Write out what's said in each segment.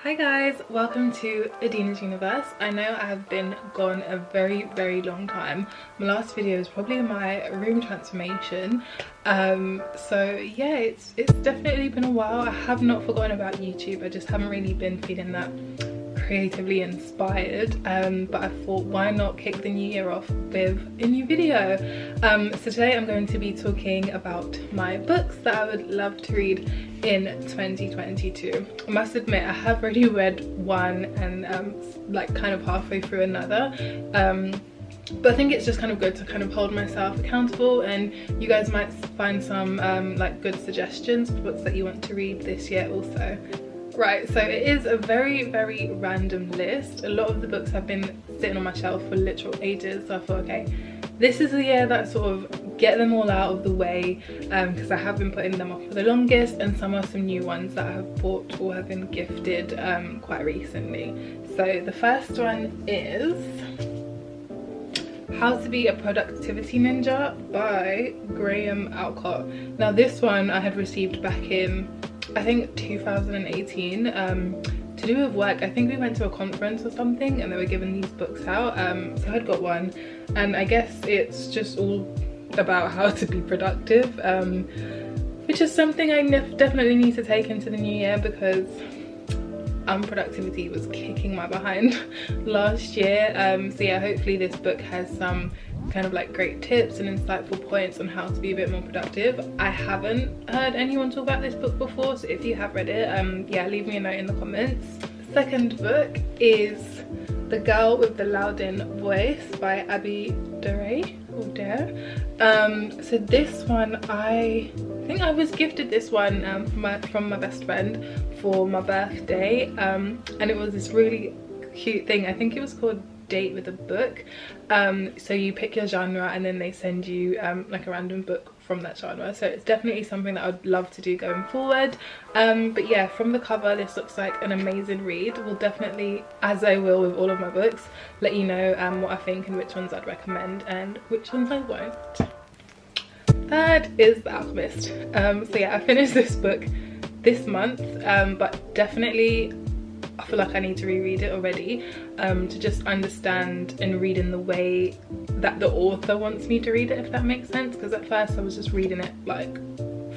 Hi guys, welcome to Adina's Universe. I know I have been gone a very long time. My last video is probably my room transformation. So yeah, it's definitely been a while. I have not forgotten about YouTube. I just haven't really been feeling that creatively inspired, but I thought, why not kick the new year off with a new video. So today I'm going to be talking about my books that I would love to read in 2022. I must admit I have already read one and like kind of halfway through another, but I think it's just kind of good to kind of hold myself accountable, and you guys might find some like good suggestions for books that you want to read this year also. Right, so it is a very random list. A lot of the books have been sitting on my shelf for literal ages, so I thought, okay, this is the year that I sort of get them all out of the way, because I have been putting them off for the longest, and some are some new ones that I have bought or have been gifted quite recently. So the first one is How to Be a Productivity Ninja by Graham Alcott. Now this one I had received back in, I think, 2018 to do with work. I think we went to a conference or something and they were giving these books out, so I'd got one, and I guess it's just all about how to be productive, which is something I definitely need to take into the new year, because unproductivity was kicking my behind last year. So yeah, hopefully this book has some kind of like great tips and insightful points on how to be a bit more productive. I haven't heard anyone talk about this book before, so if you have read it, yeah, leave me a note in the comments. Second book is The Girl with the Loudoun Voice by Abby Dare. So this one, I think I was gifted this one from my best friend for my birthday, and it was this really cute thing. I think it was called Date with a Book. So you pick your genre and then they send you like a random book from that genre, so it's definitely something that I'd love to do going forward. But yeah, from the cover this looks like an amazing read. We'll definitely, as I will with all of my books, let you know what I think and which ones I'd recommend and which ones I won't. Third is The Alchemist. So yeah, I finished this book this month, but definitely I feel like I need to reread it already, to just understand and read in the way that the author wants me to read it, if that makes sense, because at first I was just reading it like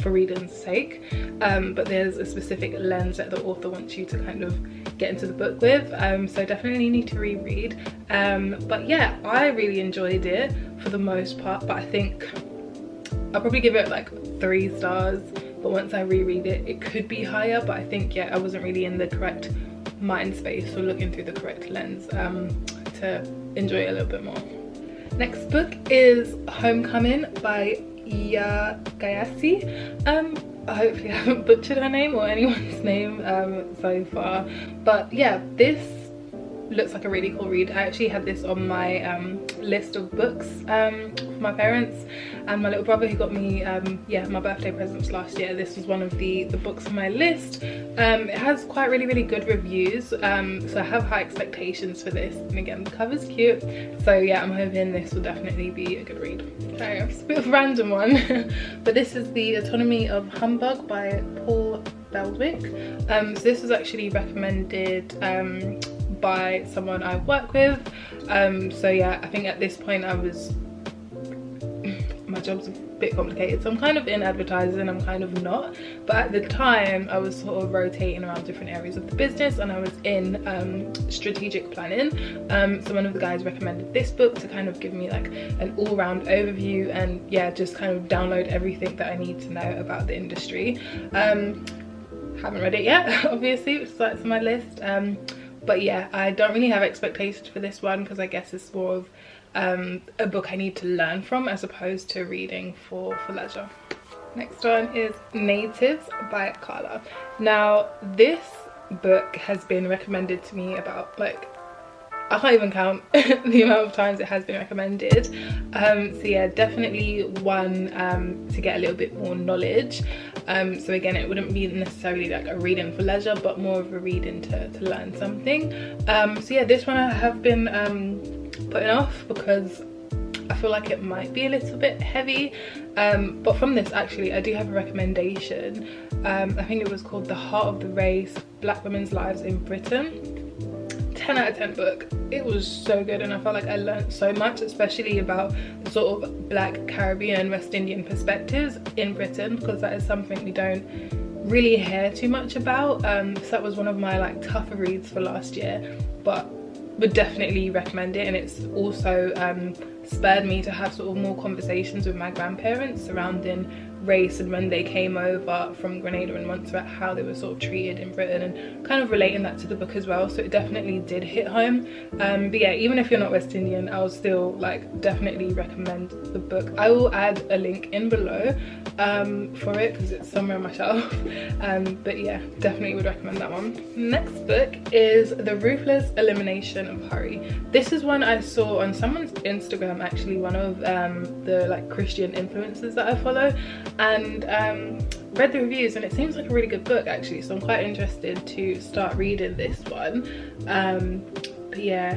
for reading's sake, but there's a specific lens that the author wants you to kind of get into the book with, so definitely need to reread. But yeah, I really enjoyed it for the most part, but I think I'll probably give it like 3 stars, but once I reread it, it could be higher, but I think, yeah, I wasn't really in the correct mind space or looking through the correct lens to enjoy it a little bit more. Next book is Homecoming by Gayasi. Hopefully I haven't butchered her name or anyone's name so far, but yeah, this looks like a really cool read. I actually had this on my list of books for my parents and my little brother, who got me yeah, my birthday presents last year. This was one of the books on my list. It has quite really good reviews, so I have high expectations for this, and again the cover's cute, so yeah, I'm hoping this will definitely be a good read. Okay, it's a bit of a random one but this is The Autonomy of Humbug by Paul Belwick. So this was actually recommended by someone I work with, so yeah, I think at this point my job's a bit complicated, so I'm kind of in advertising, I'm kind of not, but at the time I was sort of rotating around different areas of the business, and I was in strategic planning. So one of the guys recommended this book to kind of give me like an all-round overview, and yeah, just kind of download everything that I need to know about the industry. Haven't read it yet obviously, which is like on my list, but yeah, I don't really have expectations for this one, because I guess it's more of a book I need to learn from as opposed to reading for leisure. Next one is Natives by Carla. Now this book has been recommended to me about, like, I can't even count the amount of times it has been recommended. So yeah, definitely one to get a little bit more knowledge. So again, it wouldn't be necessarily like a reading for leisure, but more of a reading to learn something. So yeah, this one I have been putting off because I feel like it might be a little bit heavy, but from this actually I do have a recommendation. I think it was called The Heart of the Race, Black Women's Lives in Britain. 10 out of 10 book. It was so good, and I felt like I learned so much, especially about the sort of Black, Caribbean, West Indian perspectives in Britain, because that is something we don't really hear too much about. So that was one of my like tougher reads for last year, but would definitely recommend it. And it's also spurred me to have sort of more conversations with my grandparents surrounding race, and when they came over from Grenada and Montserrat, how they were sort of treated in Britain, and kind of relating that to the book as well. So it definitely did hit home. But yeah, even if you're not West Indian, I would still like definitely recommend the book. I will add a link in below for it because it's somewhere on my shelf. But yeah, definitely would recommend that one. Next book is The Ruthless Elimination of Hurry. This is one I saw on someone's Instagram, actually, one of the like Christian influencers that I follow, and read the reviews, and it seems like a really good book actually, so I'm quite interested to start reading this one. But yeah,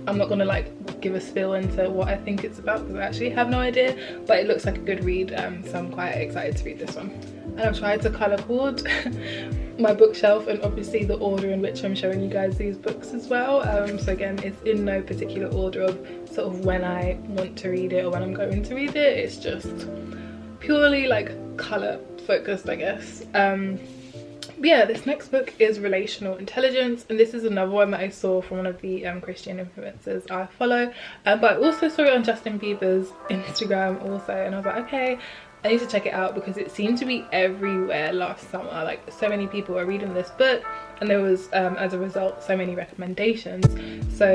I'm not gonna like give a spill into what I think it's about because I actually have no idea, but it looks like a good read, so I'm quite excited to read this one. And I've tried to colour code my bookshelf, and obviously the order in which I'm showing you guys these books as well. So again, it's in no particular order of sort of when I want to read it or when I'm going to read it. It's just purely like colour focused, I guess. But yeah, this next book is Relational Intelligence, and this is another one that I saw from one of the Christian influencers I follow, but I also saw it on Justin Bieber's Instagram also, and I was like, okay, I need to check it out because it seemed to be everywhere last summer. Like, so many people are reading this book, and there was as a result so many recommendations. So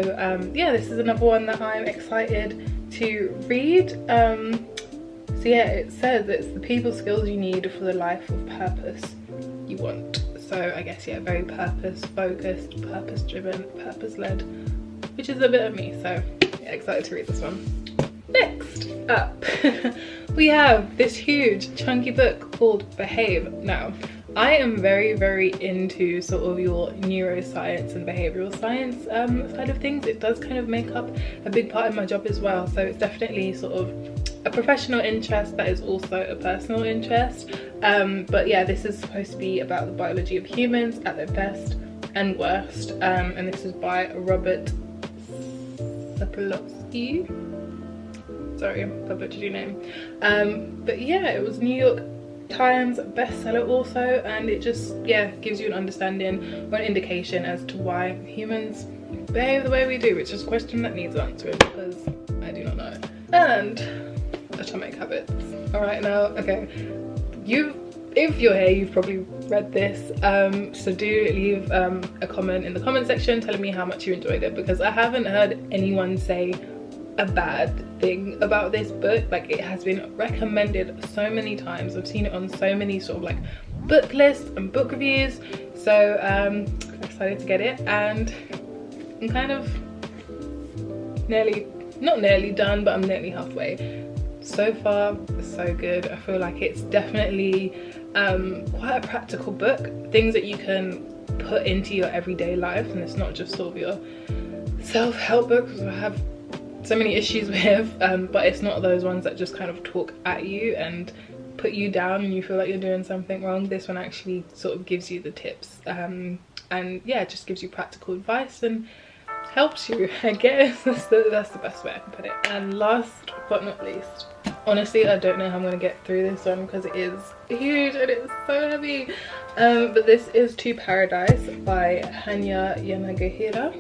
yeah, this is another one that I'm excited to read. So yeah, it says it's the people skills you need for the life of purpose you want. So I guess, yeah, very purpose focused, purpose driven, purpose led, which is a bit of me. So yeah, excited to read this one. Next up we have this huge chunky book called Behave. Now, I am very into sort of your neuroscience and behavioral science side of things. It does kind of make up a big part of my job as well, so it's definitely sort of a professional interest that is also a personal interest. But yeah, this is supposed to be about the biology of humans at their best and worst, and this is by Robert Sapolsky. Sorry if I butchered your name. But yeah, it was New York Times bestseller also, and it just, yeah, gives you an understanding or an indication as to why humans behave the way we do, which is a question that needs answering because I do not know. And Atomic Habits. All right, now, okay, if you're here, you've probably read this, so do leave a comment in the comment section telling me how much you enjoyed it, because I haven't heard anyone say a bad thing about this book. Like, it has been recommended so many times. I've seen it on so many sort of like book lists and book reviews, so I'm excited to get it, and I'm kind of not nearly done, but I'm nearly halfway. So far so good. I feel like it's definitely quite a practical book, things that you can put into your everyday life, and it's not just sort of your self-help book, because I have so many issues with, but it's not those ones that just kind of talk at you and put you down and you feel like you're doing something wrong. This one actually sort of gives you the tips, and yeah, it just gives you practical advice and helps you, I guess. That's the best way I can put it. And last but not least, honestly, I don't know how I'm gonna get through this one because it is huge and it's so heavy, but this is To Paradise by Hanya Yanagihira.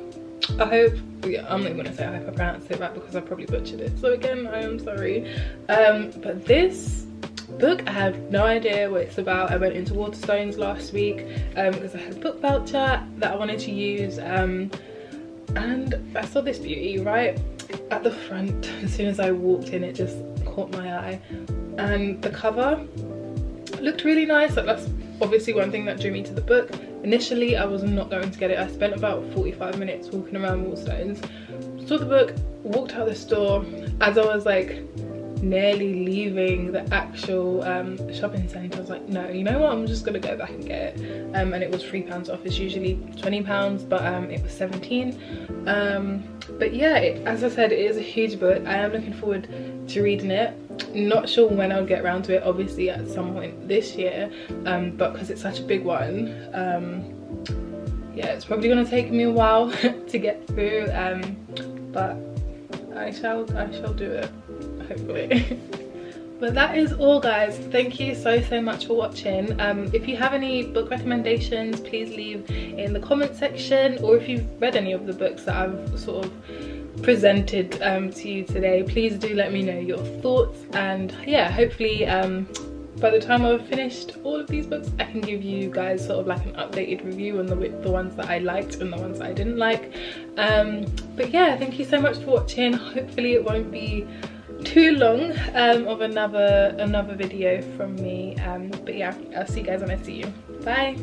I hope, yeah, I'm not even gonna say I hope I pronounced it right because I probably butchered it, so again, I am sorry. But this book, I have no idea what it's about. I went into Waterstones last week because I had a book voucher that I wanted to use, and I saw this beauty right at the front. As soon as I walked in, it just caught my eye, and the cover looked really nice. Like, that's obviously one thing that drew me to the book. Initially, I was not going to get it. I spent about 45 minutes walking around Waterstones, saw the book, walked out the store. As I was like nearly leaving the actual shopping centre, I was like, no, you know what, I'm just gonna go back and get it. And it was £3 off. It's usually £20, but it was 17. But yeah, as I said, it is a huge book. I am looking forward to reading it. Not sure when I'll get around to it, obviously at some point this year, but because it's such a big one, yeah, it's probably going to take me a while to get through, but I shall do it, hopefully. But that is all, guys. Thank you so much for watching. If you have any book recommendations, please leave in the comment section, or if you've read any of the books that I've sort of presented to you today, please do let me know your thoughts. And yeah, hopefully by the time I've finished all of these books, I can give you guys sort of like an updated review on the ones that I liked and the ones that I didn't like. But yeah, thank you so much for watching. Hopefully it won't be too long of another video from me, but yeah, I'll see you guys when I see you. Bye.